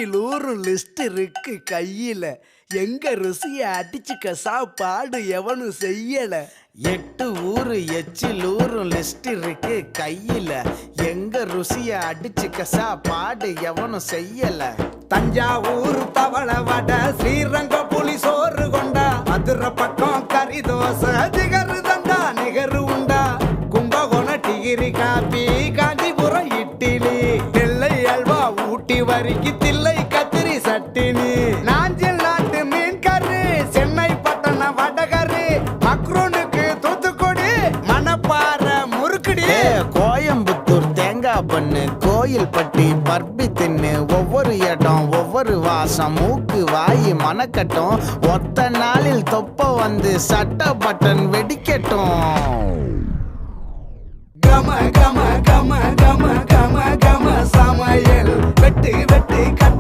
100 list இருக்கு கையில. எங்க ருசிய அடிச்சுக்க சாப்பாடு எவனும் செய்யல. 8 ஊரு எச்சிலூரும் லிஸ்ட் இருக்கு கையில. எங்க ருசிய அடிச்சுக்க சாப்பாடு எவனும் செய்யல. தஞ்சாவூர் தவள வடை, ஸ்ரீரங்கம் புளி சோறு கொண்டா, மதுரை பக்கம் கறி தோசை, ஜிகரு தந்தா நிகரு உண்டா, கும்பகோணம் டிகிரி காப்பி, காஞ்சிபுரம் இட்லி, நெல்லை அல்வா ஊட்டி வரிக்கு தில்லை கத்திரி சட்டினி, நாஞ்சில் நாட்டு மீன் கறி, சென்னை பட்டண வடகரு, மக்ரூனுக்கு தூத்துக்குடி, மணப்பாறை முறுக்குடி, கோயம்புத்தூர் தேங்காய் பண்ணு, கோயில் பட்டி பர்பி தின்னு, ஒவ்வொரு இடம் ஒவ்வொரு வாசம், மூக்கு வாயி மணக்கட்டும், ஒத்த நாளில் தொப்ப வந்து சட்ட பட்டன் வெடிக்கட்டும். கம கம கம கம கம கம சமையல் வெட்டு வெட்டு கட்டு